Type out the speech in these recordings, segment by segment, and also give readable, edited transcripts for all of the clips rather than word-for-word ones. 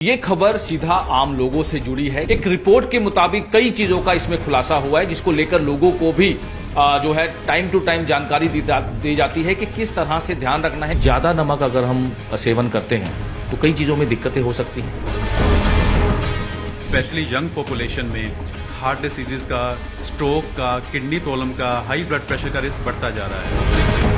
ये खबर सीधा आम लोगों से जुड़ी है। एक रिपोर्ट के मुताबिक कई चीजों का इसमें खुलासा हुआ है, जिसको लेकर लोगों को भी जो है टाइम टू टाइम जानकारी दी जाती है कि किस तरह से ध्यान रखना है। ज्यादा नमक अगर हम सेवन करते हैं तो कई चीजों में दिक्कतें हो सकती हैं। स्पेशली यंग पॉपुलेशन में हार्ट डिसीजेस का, स्ट्रोक का, किडनी प्रॉब्लम का, हाई ब्लड प्रेशर का रिस्क बढ़ता जा रहा है।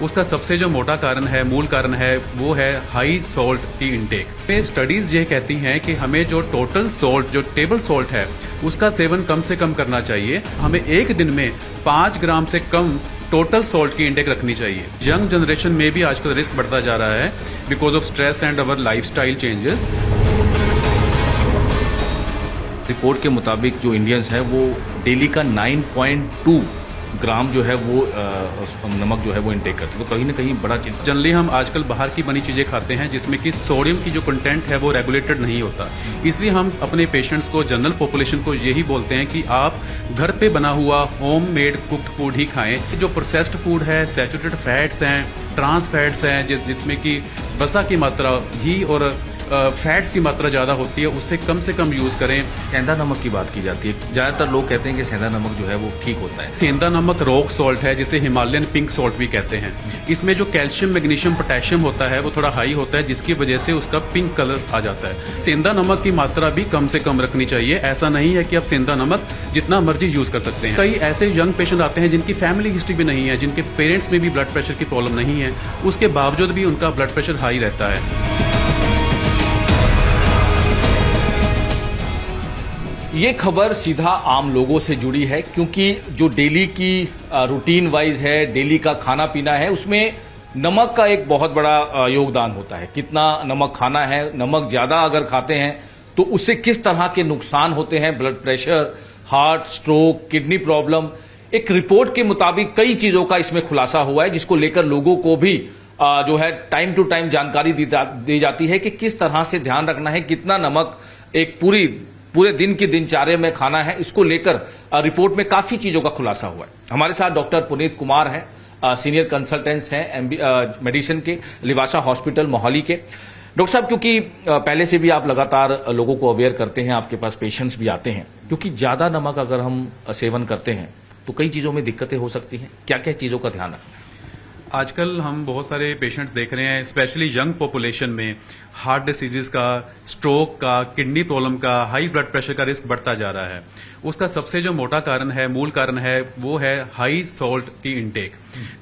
उसका सबसे जो मोटा कारण है, मूल कारण है, वो है हाई सॉल्ट की इनटेक पे। स्टडीज ये कहती हैं कि हमें जो टोटल सॉल्ट, जो टेबल सॉल्ट है, उसका सेवन कम से कम करना चाहिए। हमें एक दिन में 5 ग्राम से कम टोटल सॉल्ट की इंटेक रखनी चाहिए। यंग जनरेशन में भी आजकल रिस्क बढ़ता जा रहा है because of stress and our lifestyle changes. Report के मुताबिक जो इंडियंस हैं वो डेली का 9.2 ग्राम जो है वो नमक जो है वो इंटेक करते हैं, तो कहीं ना कहीं बड़ा चिंता। जनरली हम आजकल बाहर की बनी चीज़ें खाते हैं जिसमें कि सोडियम की जो कंटेंट है वो रेगुलेटेड नहीं होता। इसलिए हम अपने पेशेंट्स को, जनरल पॉपुलेशन को यही बोलते हैं कि आप घर पे बना हुआ होम मेड कुक्ड फूड ही खाएं। जो प्रोसेस्ड फूड है, सैचुरेटेड फैट्स हैं, ट्रांस फैट्स हैं, जिसमें कि वसा की मात्रा, घी और फैट्स की मात्रा ज़्यादा होती है, उससे कम यूज़ करें। सेंधा नमक की बात की जाती है, ज़्यादातर लोग कहते हैं कि सेंधा नमक जो है वो ठीक होता है। सेंधा नमक रॉक सॉल्ट है, जिसे हिमालयन पिंक सॉल्ट भी कहते हैं। इसमें जो कैल्शियम, मैग्नीशियम, पोटेशियम होता है वो थोड़ा हाई होता है, जिसकी वजह से उसका पिंक कलर आ जाता है। सेंधा नमक की मात्रा भी कम से कम रखनी चाहिए। ऐसा नहीं है कि आप सेंधा नमक जितना मर्जी यूज़ कर सकते हैं। कई ऐसे यंग पेशेंट आते हैं जिनकी फैमिली हिस्ट्री भी नहीं है, जिनके पेरेंट्स में भी ब्लड प्रेशर की प्रॉब्लम नहीं है, उसके बावजूद भी उनका ब्लड प्रेशर हाई रहता है। ये खबर सीधा आम लोगों से जुड़ी है, क्योंकि जो डेली की रूटीन वाइज है, डेली का खाना पीना है, उसमें नमक का एक बहुत बड़ा योगदान होता है। कितना नमक खाना है, नमक ज़्यादा अगर खाते हैं तो उससे किस तरह के नुकसान होते हैं, blood pressure, heart, stroke, kidney problem. एक रिपोर्ट के मुताबिक कई चीज़ों का इसमें खुलासा हुआ है, जिसको लेकर लोगों को भी जो है टाइम टू टाइम जानकारी दी जाती है कि किस तरह से ध्यान रखना है, कितना नमक एक पूरे दिन की दिनचर्या में खाना है। इसको लेकर रिपोर्ट में काफी चीजों का खुलासा हुआ है। हमारे साथ डॉक्टर पुनीत कुमार हैं, सीनियर कंसल्टेंट्स हैं मेडिसिन के, लिवासा हॉस्पिटल मोहाली के। डॉक्टर साहब, क्योंकि पहले से भी आप लगातार लोगों को अवेयर करते हैं, आपके पास पेशेंट्स भी आते हैं, क्योंकि ज्यादा नमक अगर हम सेवन करते हैं तो कई चीजों में दिक्कतें हो सकती हैं। क्या क्या चीजों का ध्यान रखना है? आजकल हम बहुत सारे पेशेंट्स देख रहे हैं, स्पेशली यंग पॉपुलेशन में हार्ट डिसीजेस का, स्ट्रोक का, किडनी प्रॉब्लम का, हाई ब्लड प्रेशर का रिस्क बढ़ता जा रहा है। उसका सबसे जो मोटा कारण है, मूल कारण है, वो है हाई सॉल्ट की इनटेक।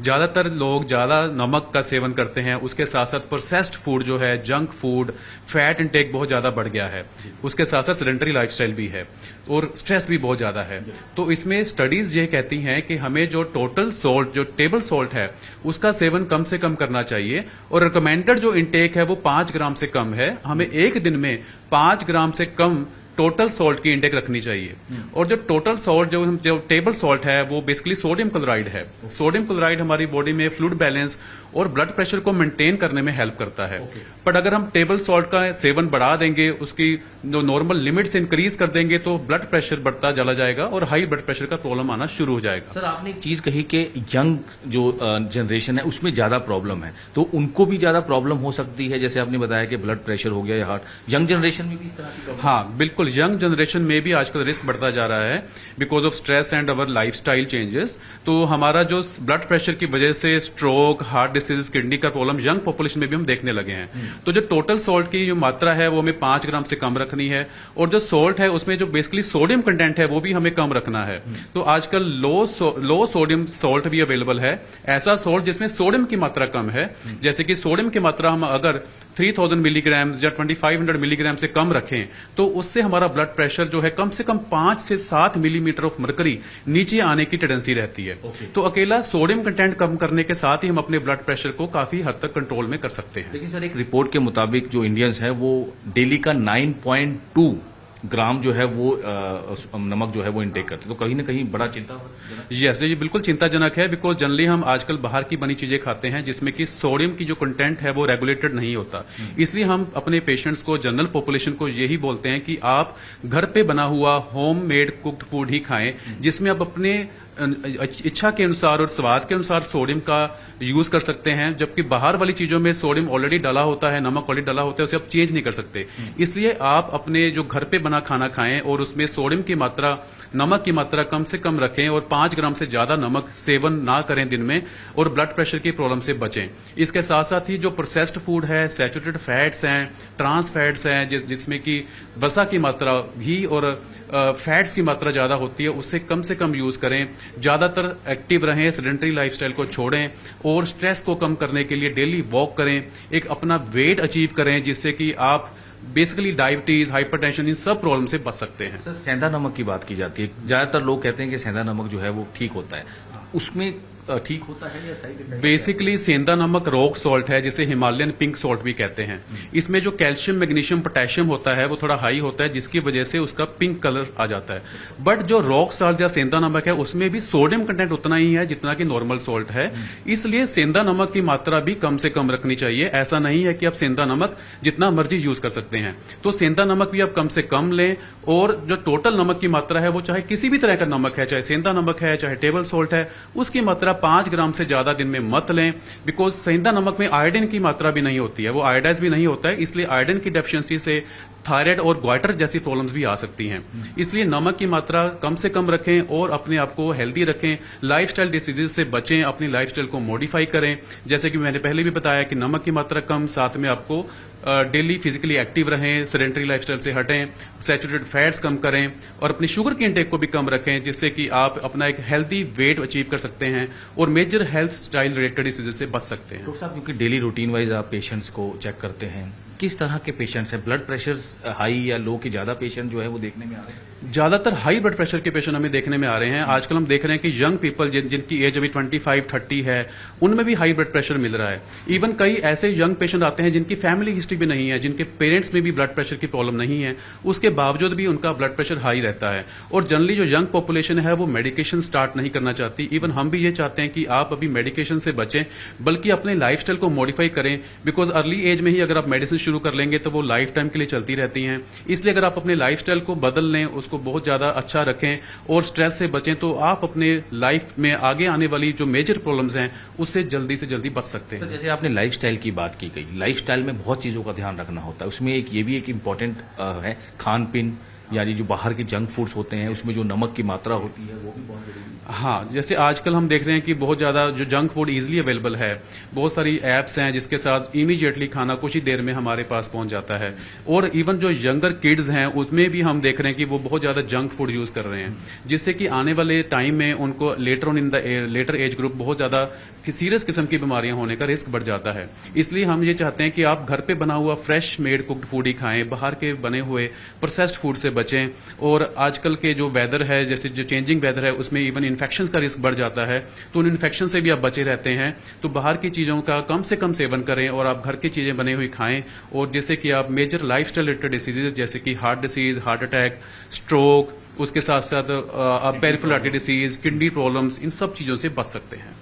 ज्यादातर लोग ज्यादा नमक का सेवन करते हैं, उसके साथ साथ प्रोसेस्ड फूड जो है, जंक फूड, फैट इनटेक बहुत ज्यादा बढ़ गया है। उसके साथ साथ सेडेंटरी लाइफस्टाइल भी है और स्ट्रेस भी बहुत ज्यादा है। तो इसमें स्टडीज ये कहती हैं कि हमें जो टोटल सॉल्ट, जो टेबल सॉल्ट है, उसका सेवन कम से कम करना चाहिए और रिकमेंडेड जो इनटेक है वो 5 ग्राम से कम है। हमें एक दिन में 5 ग्राम से कम टोटल सॉल्ट की इंटेक रखनी चाहिए। और जो टोटल सॉल्ट, जो टेबल सॉल्ट है, वो बेसिकली सोडियम क्लोराइड है। सोडियम क्लोराइड हमारी बॉडी में फ्लूइड बैलेंस और ब्लड प्रेशर को मेंटेन करने में हेल्प करता है। बट अगर हम टेबल सॉल्ट का सेवन बढ़ा देंगे, उसकी जो नॉर्मल लिमिट से इंक्रीज कर देंगे, तो ब्लड प्रेशर बढ़ता चला जाएगा और हाई ब्लड प्रेशर का प्रॉब्लम आना शुरू हो जाएगा। सर, आपने एक चीज कही कि यंग जो जनरेशन है उसमें ज्यादा प्रॉब्लम है, तो उनको भी ज्यादा प्रॉब्लम हो सकती है। जैसे आपने बताया कि ब्लड प्रेशर हो गया या हार्ट, यंग जनरेशन में भी इस तरह की प्रॉब्लम? हाँ, बिल्कुल। यंग जनरेशन में भी आजकल रिस्क बढ़ता जा रहा है because of stress and our lifestyle changes. तो हमारा जो ब्लड प्रेशर की वजह से स्ट्रोक, हार्ट डिसीज, किडनी का प्रॉब्लम यंग पॉपुलेशन में भी हम देखने लगे हैं। तो जो टोटल सॉल्ट की जो मात्रा है वो हमें 5 ग्राम से कम रखनी है और जो सॉल्ट है उसमें जो बेसिकली सोडियम कंटेंट है वो भी हमें कम रखना है। तो आजकल लो सोडियम सॉल्ट भी अवेलेबल है, ऐसा सॉल्ट जिसमें सोडियम की मात्रा कम है। जैसे कि सोडियम की मात्रा हम अगर 3000 मिलीग्राम या 2500 मिलीग्राम से कम रखें तो उससे हमारा ब्लड प्रेशर जो है कम से कम 5 से 7 मिलीमीटर ऑफ मरकरी नीचे आने की टेंडेंसी रहती है। तो अकेला सोडियम कंटेंट कम करने के साथ ही हम अपने ब्लड प्रेशर को काफी हद तक कंट्रोल में कर सकते हैं। लेकिन सर, एक रिपोर्ट के मुताबिक जो इंडियंस हैं वो डेली का 9.2 ग्राम जो है वो नमक जो है वो इंटेक करते हैं, तो कहीं ना कहीं बड़ा चिंता। यस, ये बिल्कुल चिंताजनक है बिकॉज जनरली हम आजकल बाहर की बनी चीजें खाते हैं जिसमें कि सोडियम की जो कंटेंट है वो रेगुलेटेड नहीं होता। इसलिए हम अपने पेशेंट्स को, जनरल पॉपुलेशन को यही बोलते हैं कि आप घर पे बना हुआ होम मेड कुक्ड फूड ही खाएं, जिसमें आप अपने इच्छा के अनुसार और स्वाद के अनुसार सोडियम का यूज कर सकते हैं, जबकि बाहर वाली चीजों में सोडियम ऑलरेडी डला होता है, नमक ऑलरेडी डला होता है, उसे आप चेंज नहीं कर सकते। इसलिए आप अपने जो घर पे बना खाना खाएं और उसमें सोडियम की मात्रा, नमक की मात्रा कम से कम रखें और 5 ग्राम से ज्यादा नमक सेवन ना करें दिन में, और ब्लड प्रेशर की प्रॉब्लम से बचें। इसके साथ साथ ही जो प्रोसेस्ड फूड है, सैचुरेटेड फैट्स हैं, ट्रांस फैट्स हैं, जिसमें कि वसा की मात्रा, घी और फैट्स की मात्रा ज्यादा होती है, उससे कम यूज करें। ज्यादातर एक्टिव रहें, सेडेंटरी लाइफस्टाइल को छोड़ें और स्ट्रेस को कम करने के लिए डेली वॉक करें, एक अपना वेट अचीव करें, जिससे कि आप बेसिकली डायबिटीज, हाइपरटेंशन, इन सब प्रॉब्लम से बच सकते हैं। सर, सेंधा नमक की बात की जाती है, ज्यादातर लोग कहते हैं कि सेंधा नमक जो है वो ठीक होता है, उसमें ठीक होता है या साइड इफेक्ट? बेसिकली सेंधा नमक रॉक सॉल्ट है, जिसे हिमालयन पिंक सॉल्ट भी कहते हैं। इसमें जो कैल्शियम, मैग्नीशियम, पोटेशियम होता है वो थोड़ा हाई होता है, जिसकी वजह से उसका पिंक कलर आ जाता है। बट जो रॉक सॉल्ट या सेंधा नमक है उसमें भी सोडियम कंटेंट उतना ही है जितना कि नॉर्मल सॉल्ट है, इसलिए सेंधा नमक की मात्रा भी कम से कम रखनी चाहिए। ऐसा नहीं है कि आप सेंधा नमक जितना मर्जी यूज कर सकते हैं, तो सेंधा नमक भी आप कम से कम लें। और जो टोटल नमक की मात्रा है वो चाहे किसी भी तरह का नमक है, चाहे सेंधा नमक है, चाहे टेबल सॉल्ट है, उसकी मात्रा 5 ग्राम से ज्यादा दिन में मत लें। बिकॉज सेंधा नमक में आयोडीन की मात्रा भी नहीं होती है, वो आयोडाइज भी नहीं होता है, इसलिए आयोडीन की डेफिशिएंसी से थायराइड और ग्वाइटर जैसी प्रॉब्लम्स भी आ सकती हैं। इसलिए नमक की मात्रा कम से कम रखें और अपने आप को हेल्दी रखें, लाइफस्टाइल डिसीजेज से बचें, अपनी लाइफस्टाइल को मॉडिफाई करें। जैसे कि मैंने पहले भी बताया कि नमक की मात्रा कम, साथ में आपको डेली फिजिकली एक्टिव रहें, सेडेंटरी लाइफस्टाइल से हटें, सैचुरेटेड फैट्स कम करें और अपनी शुगर की इंटेक को भी कम रखें, जिससे कि आप अपना एक हेल्दी वेट अचीव कर सकते हैं और major health style related diseases से बच सकते हैं। डॉक्टर साहब, क्योंकि डेली रूटीन वाइज आप पेशेंट्स को चेक करते हैं, किस तरह के पेशेंट्स हैं? ब्लड प्रेशर हाई या लो के ज्यादा पेशेंट जो है वो देखने में आ रहे हैं? ज्यादातर हाई ब्लड प्रेशर के पेशेंट हमें देखने में आ रहे हैं। आजकल हम देख रहे हैं कि यंग पीपल जिनकी एज अभी 25-30 है, उनमें भी हाई ब्लड प्रेशर मिल रहा है। इवन कई ऐसे यंग पेशेंट आते हैं जिनकी फैमिली हिस्ट्री भी नहीं है, जिनके पेरेंट्स में भी ब्लड प्रेशर की प्रॉब्लम नहीं है, उसके बावजूद भी उनका ब्लड प्रेशर हाई रहता है। और जनरली जो यंग पॉपुलेशन है वो मेडिकेशन स्टार्ट नहीं करना चाहती। इवन हम भी ये चाहते हैं कि आप अभी मेडिकेशन से बचें, बल्कि अपने लाइफस्टाइल को मॉडिफाई करें। बिकॉज अर्ली एज में ही अगर आप मेडिसिन शुरू कर लेंगे तो वो लाइफ टाइम के लिए चलती रहती हैं। इसलिए अगर आप अपने लाइफस्टाइल को बदल लें, उसको बहुत ज्यादा अच्छा रखें और स्ट्रेस से बचें, तो आप अपने लाइफ में आगे आने वाली जो मेजर प्रॉब्लम्स हैं उससे जल्दी से जल्दी बच सकते हैं। तो जैसे आपने लाइफस्टाइल की बात की गई, लाइफस्टाइल में बहुत चीजों का ध्यान रखना होता है, उसमें एक ये भी एक इम्पॉर्टेंट है खान पीन, यानी जो बाहर के जंक फूड्स होते हैं उसमें जो नमक की मात्रा होती है वो भी बहुत जरूरी है। हाँ, जैसे आजकल हम देख रहे हैं कि बहुत ज्यादा जो जंक फूड इजीली अवेलेबल है, बहुत सारी एप्स हैं जिसके साथ इमीडिएटली खाना कुछ ही देर में हमारे पास पहुंच जाता है। और इवन जो यंगर किड्स हैं उसमें भी हम देख रहे हैं कि वो बहुत ज्यादा जंक फूड यूज कर रहे हैं, जिससे कि आने वाले टाइम में उनको later on in the later age group बहुत ज्यादा सीरियस किस्म की बीमारियां होने का रिस्क बढ़ जाता है। इसलिए हम ये चाहते हैं कि आप घर पे बना हुआ फ्रेश मेड कुक्ड फूड ही खाएं, बाहर के बने हुए प्रोसेस्ड फूड से बचें। और आजकल के जो वेदर है, जैसे जो चेंजिंग वेदर है, उसमें इवन इन्फेक्शन का रिस्क बढ़ जाता है, तो उन इन्फेक्शन से भी आप बचे रहते हैं। तो बाहर की चीजों का कम से कम सेवन करें और आप घर की चीजें बनी हुई खाएं, और जैसे कि आप मेजर लाइफस्टाइल रिलेटेड डिसीजेज जैसे कि heart disease, heart attack, stroke, उसके साथ साथ आप peripheral artery disease, kidney problems, इन सब चीजों से बच सकते हैं।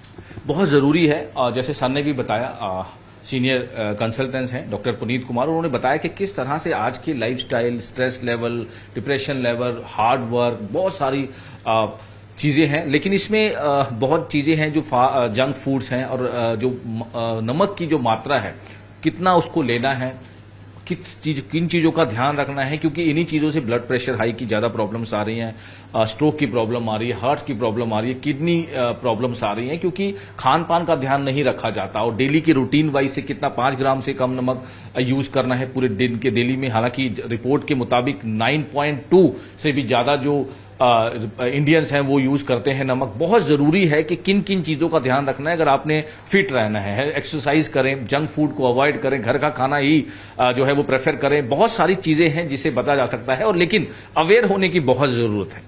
बहुत जरूरी है। जैसे सर ने भी बताया, सीनियर कंसल्टेंट्स हैं डॉक्टर पुनीत कुमार, उन्होंने बताया कि किस तरह से आज की lifestyle, stress level, depression level, hard work, बहुत सारी चीजें हैं, लेकिन इसमें बहुत चीजें हैं जो जंक फूड्स हैं, और जो नमक की जो मात्रा है, कितना उसको लेना है, किन चीजों का ध्यान रखना है, क्योंकि इन्हीं चीजों से ब्लड प्रेशर हाई की ज्यादा प्रॉब्लम्स आ रही हैं, स्ट्रोक की प्रॉब्लम आ रही है, हार्ट की प्रॉब्लम आ रही है, किडनी प्रॉब्लम्स आ रही हैं, क्योंकि खान पान का ध्यान नहीं रखा जाता। और डेली की रूटीन वाइज से कितना 5 ग्राम से कम नमक यूज करना है पूरे दिन के डेली में। हालांकि रिपोर्ट के मुताबिक 9.2 से भी ज्यादा जो इंडियंस हैं वो यूज करते हैं नमक। बहुत जरूरी है कि किन किन चीजों का ध्यान रखना है अगर आपने फिट रहना है। एक्सरसाइज करें, जंक फूड को अवॉइड करें, घर का खाना ही जो है वो प्रेफर करें। बहुत सारी चीजें हैं जिसे बता जा सकता है, और लेकिन अवेयर होने की बहुत जरूरत है।